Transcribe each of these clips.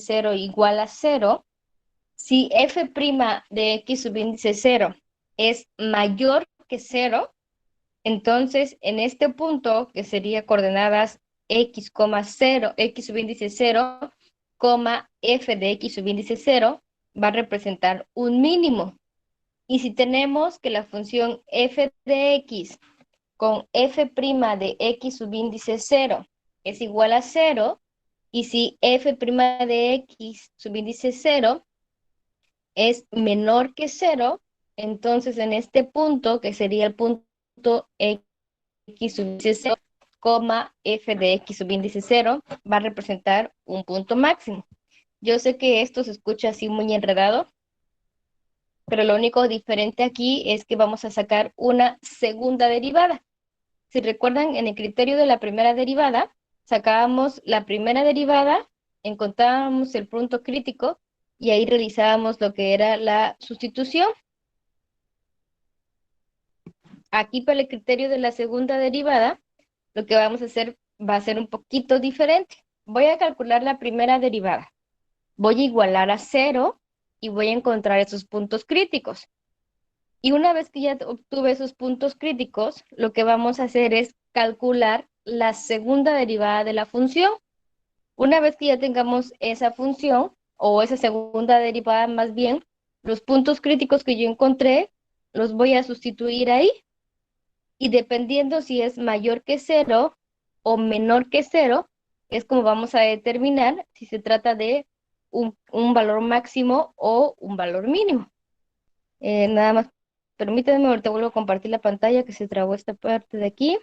0 igual a 0, si f' de x subíndice 0 es mayor que 0, entonces en este punto, que sería coordenadas x, 0, x subíndice 0, f de x subíndice 0, va a representar un mínimo. Y si tenemos que la función f de x con f' de x subíndice 0 es igual a 0, y si f' de x subíndice 0 es menor que 0, entonces en este punto, que sería el punto x subíndice 0, f de x subíndice 0, va a representar un punto máximo. Yo sé que esto se escucha así muy enredado, pero lo único diferente aquí es que vamos a sacar una segunda derivada. Si recuerdan, en el criterio de la primera derivada, sacábamos la primera derivada, encontrábamos el punto crítico y ahí realizábamos lo que era la sustitución. Aquí, para el criterio de la segunda derivada, lo que vamos a hacer va a ser un poquito diferente. Voy a calcular la primera derivada. Voy a igualar a 0 y voy a encontrar esos puntos críticos. Y una vez que ya obtuve esos puntos críticos, lo que vamos a hacer es calcular la segunda derivada de la función. Una vez que ya tengamos esa función, o esa segunda derivada más bien, los puntos críticos que yo encontré, los voy a sustituir ahí. Y dependiendo si es mayor que 0 o menor que 0, es como vamos a determinar si se trata de un valor máximo o un valor mínimo. Nada más, permítanme, ahorita vuelvo a compartir la pantalla, que se trabó esta parte de aquí.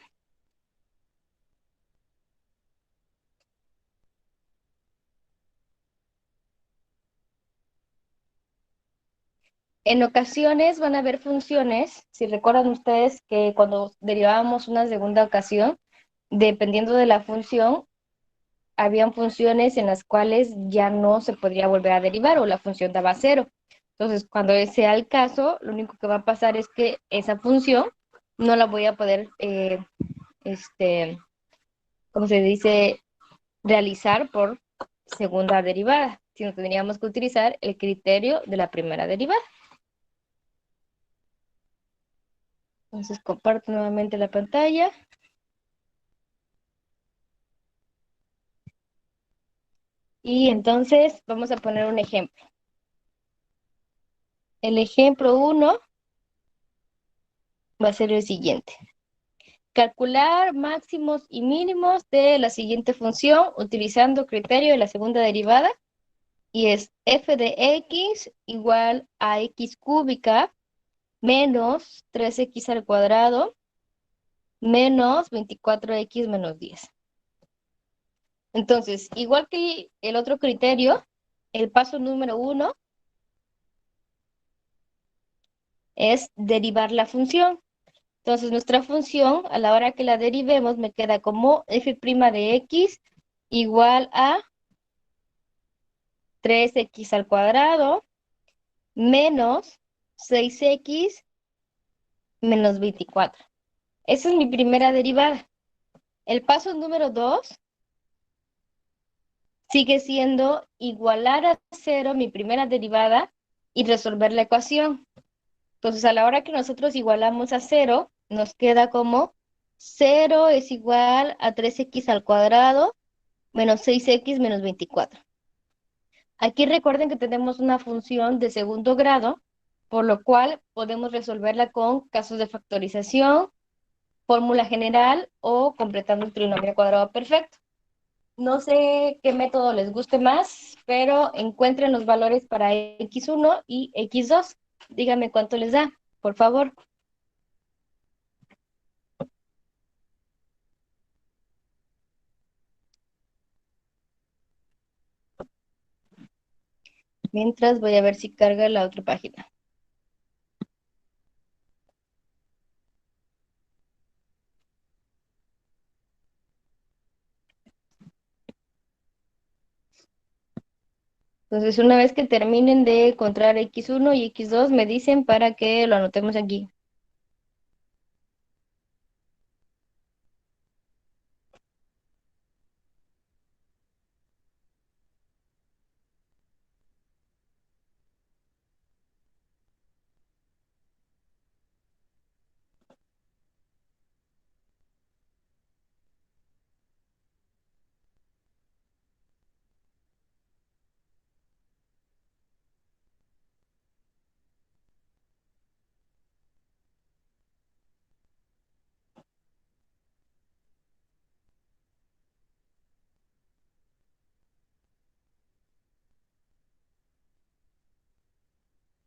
En ocasiones van a haber funciones, si recuerdan ustedes que cuando derivábamos una segunda ocasión, dependiendo de la función, habían funciones en las cuales ya no se podría volver a derivar o la función daba 0. Entonces, cuando ese sea el caso, lo único que va a pasar es que esa función no la voy a poder, ¿cómo se dice?, realizar por segunda derivada, sino tendríamos que utilizar el criterio de la primera derivada. Entonces, comparto nuevamente la pantalla. Y entonces vamos a poner un ejemplo. El ejemplo 1 va a ser el siguiente. Calcular máximos y mínimos de la siguiente función utilizando criterio de la segunda derivada, y es f de x igual a x cúbica menos 3x al cuadrado menos 24x menos 10. Entonces, igual que el otro criterio, el paso número 1 es derivar la función. Entonces, nuestra función, a la hora que la derivemos, me queda como f' de x igual a 3x al cuadrado menos 6x menos 24. Esa es mi primera derivada. El paso número 2 sigue siendo igualar a 0 mi primera derivada y resolver la ecuación. Entonces, a la hora que nosotros igualamos a 0, nos queda como 0 es igual a 3x al cuadrado menos 6x menos 24. Aquí recuerden que tenemos una función de segundo grado, por lo cual podemos resolverla con casos de factorización, fórmula general o completando el trinomio cuadrado perfecto. No sé qué método les guste más, pero encuentren los valores para x1 y x2. Díganme cuánto les da, por favor. Mientras voy a ver si carga la otra página. Entonces, una vez que terminen de encontrar x1 y x2, me dicen para que lo anotemos aquí.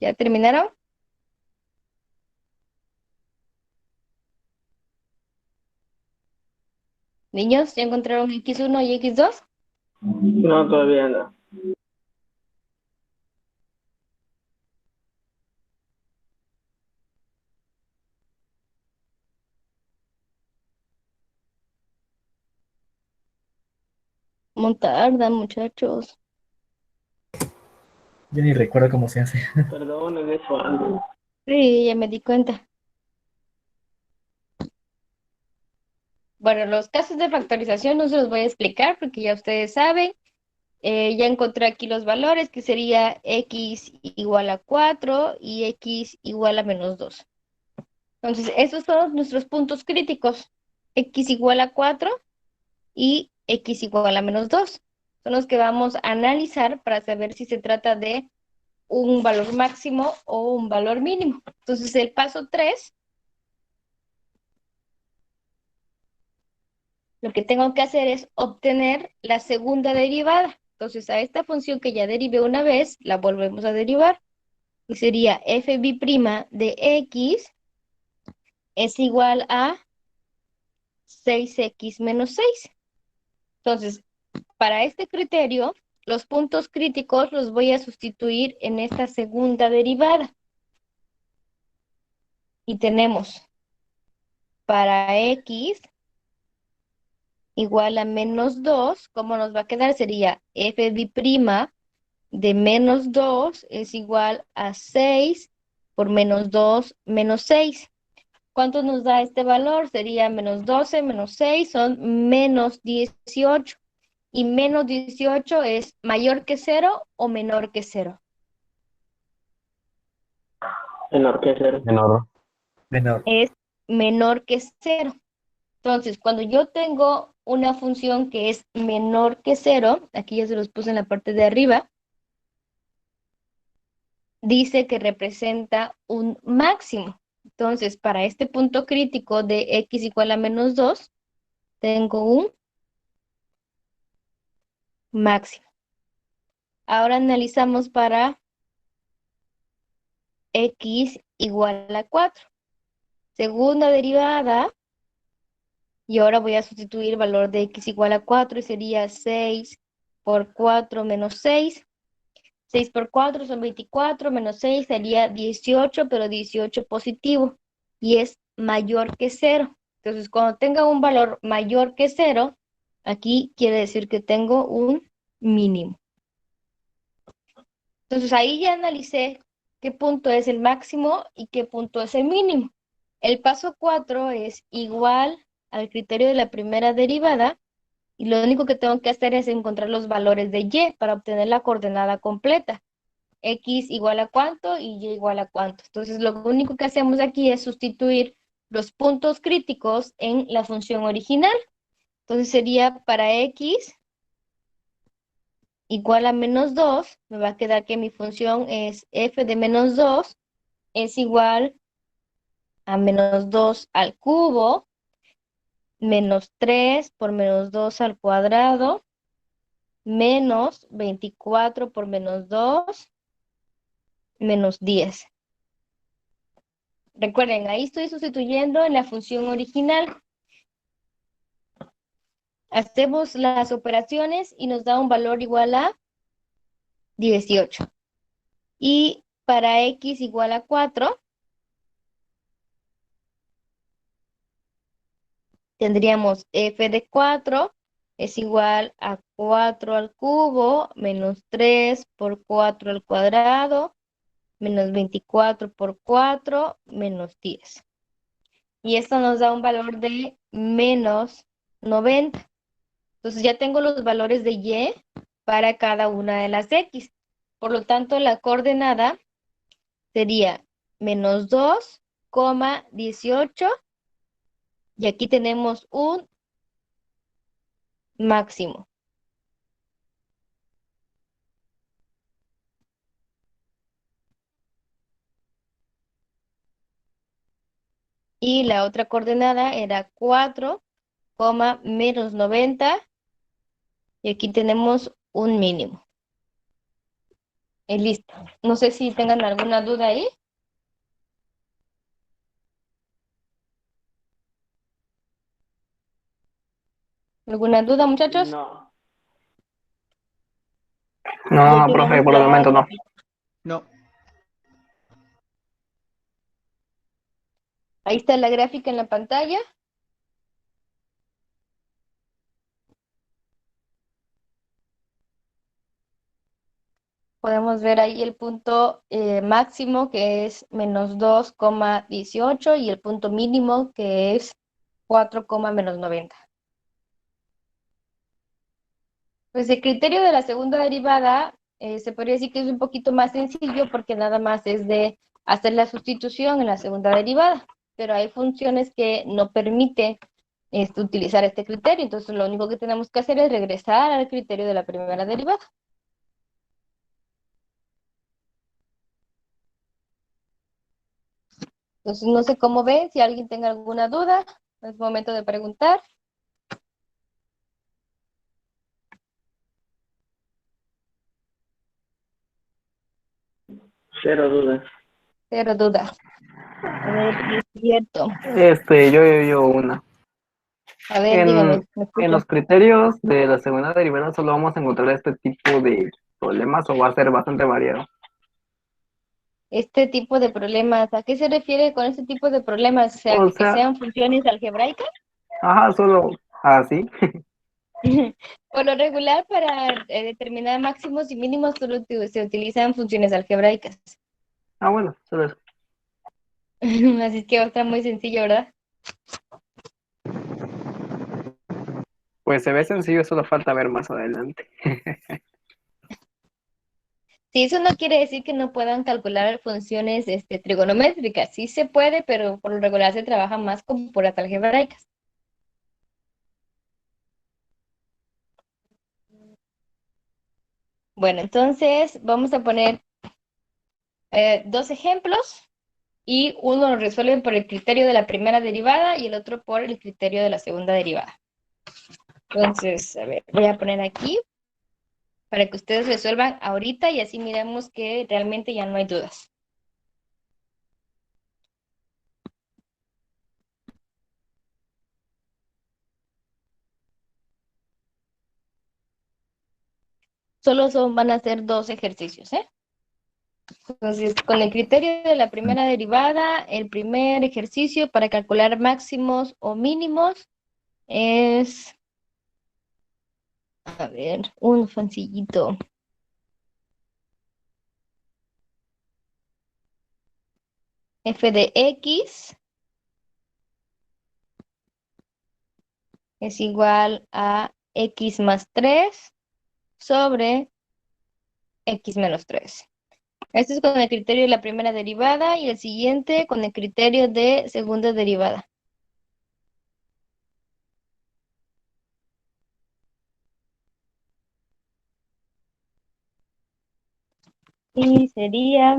¿Ya terminaron? Niños, ¿ya encontraron X1 y X2? No, todavía no. Muy tarda, muchachos. Yo ni recuerdo cómo se hace. Perdón en eso antes. Sí, ya me di cuenta. Bueno, los casos de factorización no se los voy a explicar porque ya ustedes saben. Ya encontré aquí los valores, que sería x igual a 4 y x igual a -2. Entonces, esos son nuestros puntos críticos. X igual a 4 y x igual a -2. Son los que vamos a analizar para saber si se trata de un valor máximo o un valor mínimo. Entonces, el paso 3, lo que tengo que hacer es obtener la segunda derivada. Entonces, a esta función que ya derivé una vez, la volvemos a derivar. Y sería fb' de x es igual a 6x menos 6. Entonces, para este criterio, los puntos críticos los voy a sustituir en esta segunda derivada. Y tenemos para x igual a -2, ¿cómo nos va a quedar? Sería fb' de -2 es igual a 6 por -2 menos 6. ¿Cuánto nos da este valor? Sería -12 menos 6 son -18. Y -18 es mayor que 0 o menor que 0. Enorquecer. Menor. Menor. Es menor que 0. Entonces, cuando yo tengo una función que es menor que 0, aquí ya se los puse en la parte de arriba, dice que representa un máximo. Entonces, para este punto crítico de x igual a -2, tengo un máximo. Ahora analizamos para x igual a 4. Segunda derivada, y ahora voy a sustituir el valor de x igual a 4 y sería 6 por 4 menos 6. 6 por 4 son 24, menos 6 sería 18, pero 18 positivo y es mayor que 0. Entonces, cuando tenga un valor mayor que 0, aquí quiere decir que tengo un mínimo. Entonces, ahí ya analicé qué punto es el máximo y qué punto es el mínimo. El paso 4 es igual al criterio de la primera derivada y lo único que tengo que hacer es encontrar los valores de y para obtener la coordenada completa. X igual a cuánto y y igual a cuánto. Entonces, lo único que hacemos aquí es sustituir los puntos críticos en la función original. Entonces, sería para X igual a -2, me va a quedar que mi función es f de -2 es igual a -2 al cubo, menos 3 por -2 al cuadrado, menos 24 por -2, menos 10. Recuerden, ahí estoy sustituyendo en la función original. Hacemos las operaciones y nos da un valor igual a 18. Y para x igual a 4, tendríamos f de 4 es igual a 4 al cubo menos 3 por 4 al cuadrado menos 24 por 4 menos 10. Y esto nos da un valor de menos 90. Entonces ya tengo los valores de y para cada una de las x. Por lo tanto, la coordenada sería -2, 18 y aquí tenemos un máximo. Y la otra coordenada era 4, -90 y aquí tenemos un mínimo. Y listo. No sé si tengan alguna duda ahí. ¿Alguna duda, muchachos? No. No, Ya no, profe, tenemos por el ya momento no. No. ahí está la gráfica en la pantalla. Podemos ver ahí el punto máximo que es menos 2,18 y el punto mínimo que es 4,-90. Pues el criterio de la segunda derivada se podría decir que es un poquito más sencillo porque nada más es de hacer la sustitución en la segunda derivada, pero hay funciones que no permiten utilizar este criterio, entonces lo único que tenemos que hacer es regresar al criterio de la primera derivada. Entonces no sé cómo ven, si alguien tenga alguna duda, es momento de preguntar. Cero dudas. Cero duda. A ver, es cierto. Yo una. A ver, dígame, En, ¿me en escucho? los criterios de la segunda derivada solo vamos a encontrar este tipo de problemas o va a ser bastante variado. Este tipo de problemas, ¿a qué se refiere con este tipo de problemas? O sea, O que sea, sean funciones algebraicas. ajá, solo así. Por lo regular, para determinar máximos y mínimos solo se utilizan funciones algebraicas. Ah, bueno, solo eso. Así que va a estar muy sencillo, ¿verdad? Pues se ve sencillo, solo falta ver más adelante. Sí, eso no quiere decir que no puedan calcular funciones trigonométricas. Sí se puede, pero por lo regular se trabaja más con puras algebraicas. Bueno, entonces vamos a poner dos ejemplos y uno lo resuelven por el criterio de la primera derivada y el otro por el criterio de la segunda derivada. Entonces, a ver, voy a poner aquí para que ustedes resuelvan ahorita y así miremos que realmente ya no hay dudas. Van a ser dos ejercicios, ¿eh? Entonces, con el criterio de la primera derivada, el primer ejercicio para calcular máximos o mínimos es, a ver, un sencillito. F de X es igual a X más 3 sobre X menos 3. Este es con el criterio de la primera derivada y el siguiente con el criterio de segunda derivada. Y sería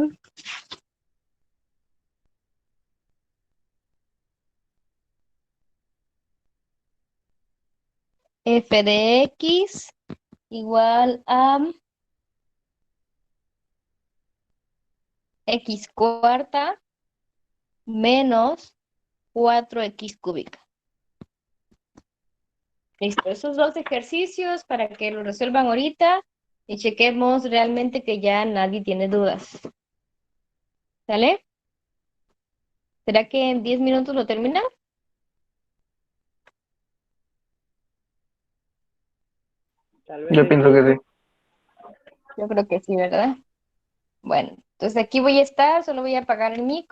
f de x igual a x cuarta menos 4x cúbica. Listo, esos dos ejercicios para que lo resuelvan ahorita y chequemos realmente que ya nadie tiene dudas. ¿Sale? ¿Será que en 10 minutos lo terminan? Tal vez Yo en pienso que 5. sí. Yo creo que sí, ¿verdad? Bueno, entonces aquí voy a estar, solo voy a apagar el mic